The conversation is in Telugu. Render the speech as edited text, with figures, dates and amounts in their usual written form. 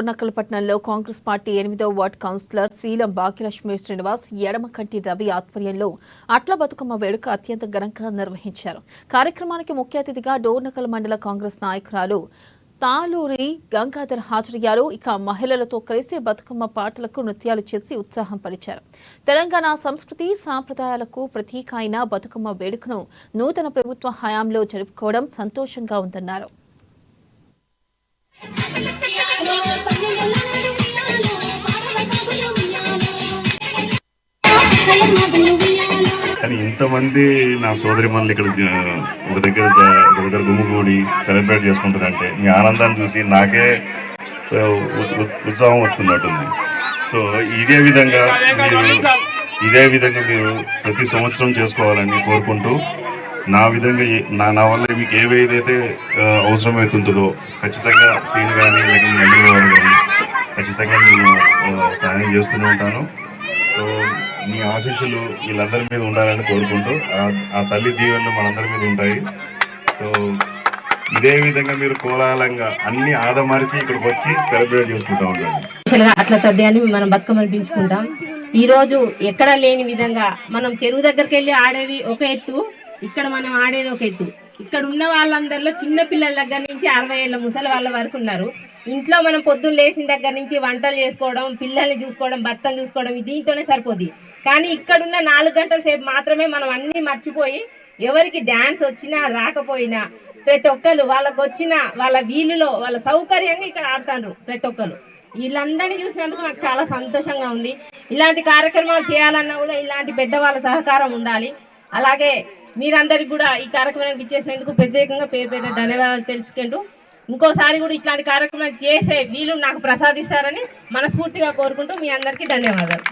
నక్కలపట్నంలో కాంగ్రెస్ పార్టీ 8వ వార్డు కౌన్సిలర్ శీలం భాగ్యలక్ష్మి శ్రీనివాస్ ఎడమకంటి రవి ఆధ్వర్యంలో అట్ల బతుకమ్మ వేడుక అత్యంత ఘనంగా నిర్వహించారు. కార్యక్రమానికి ముఖ్య అతిథిగా డోర్నకల్ మండల కాంగ్రెస్ నాయకురాలు తాలూరి గంగాధర్ హాజరయ్యారు. ఇక మహిళలతో కలిసి బతుకమ్మ పాటలకు నృత్యాలు చేసి ఉత్సాహం పరిచారు. తెలంగాణ సంస్కృతి సాంప్రదాయాలకు ప్రతీక అయిన బతుకమ్మ వేడుకను నూతన ప్రభుత్వ హయాంలో జరుపుకోవడం సంతోషంగా ఉందన్నారు. కానీ ఇంతమంది నా సోదరి మనలు ఇక్కడ ఒక దగ్గర గుమ్ముగూడి సెలబ్రేట్ చేసుకుంటారంటే మీ ఆనందాన్ని చూసి నాకే ఉత్సాహం వస్తున్నట్టుంది. సో ఇదే విధంగా మీరు ప్రతి సంవత్సరం చేసుకోవాలని కోరుకుంటూ నా వల్ల మీకు ఏదైతే అవసరమవుతుంటుందో ఖచ్చితంగా సీన్ కానీ లేకపోతే నెల్లూరు వారు కానీ ఖచ్చితంగా నేను సహాయం చేస్తూనే ఉంటాను. సో మీ ఆశీస్సులు వీళ్ళందరి మీద ఉండాలని కోరుకుంటూ ఆ తల్లి దీవెనలు మనందరి మీద ఉంటాయి. సో ఇదే విధంగా మీరు కోలాహలంగా అన్ని ఆదమరిచి ఇక్కడికి వచ్చి సెలబ్రేట్ చేసుకుంటా ఉంటారు. అట్లా తద్యాన్ని మనం బతుకమ్మలు పెంచుకుంటాం. ఈ రోజు ఎక్కడా లేని విధంగా మనం చెరువు దగ్గరికి వెళ్ళి ఆడేది ఒక ఎత్తు, ఇక్కడ మనం ఆడేది ఒక ఎత్తు. ఇక్కడ ఉన్న వాళ్ళందరిలో చిన్న పిల్లల దగ్గర నుంచి 60 ఏళ్ళ ముసలి వాళ్ళ వరకు ఉన్నారు. ఇంట్లో మనం పొద్దున్న లేచిన దగ్గర నుంచి వంటలు చేసుకోవడం, పిల్లల్ని చూసుకోవడం, భర్తను చూసుకోవడం దీంతోనే సరిపోద్ది. కానీ ఇక్కడున్న 4 గంటల సేపు మాత్రమే మనం అన్నీ మర్చిపోయి ఎవరికి డ్యాన్స్ వచ్చినా రాకపోయినా ప్రతి ఒక్కరు వాళ్ళకు వచ్చిన వాళ్ళ వీలులో వాళ్ళ సౌకర్యంగా ఇక్కడ ఆడుతారు. ప్రతి ఒక్కరు వీళ్ళందరినీ చూసినందుకు నాకు చాలా సంతోషంగా ఉంది. ఇలాంటి కార్యక్రమాలు చేయాలన్నా కూడా ఇలాంటి పెద్దవాళ్ళ సహకారం ఉండాలి. అలాగే మీరందరికీ కూడా ఈ కార్యక్రమానికి ఇచ్చేసినందుకు ప్రత్యేకంగా పేరు ధన్యవాదాలు తెలుసుకుంటూ ఇంకోసారి కూడా ఇట్లాంటి కార్యక్రమాలు చేసే వీలు నాకు ప్రసాదిస్తారని మనస్ఫూర్తిగా కోరుకుంటూ మీ అందరికీ ధన్యవాదాలు.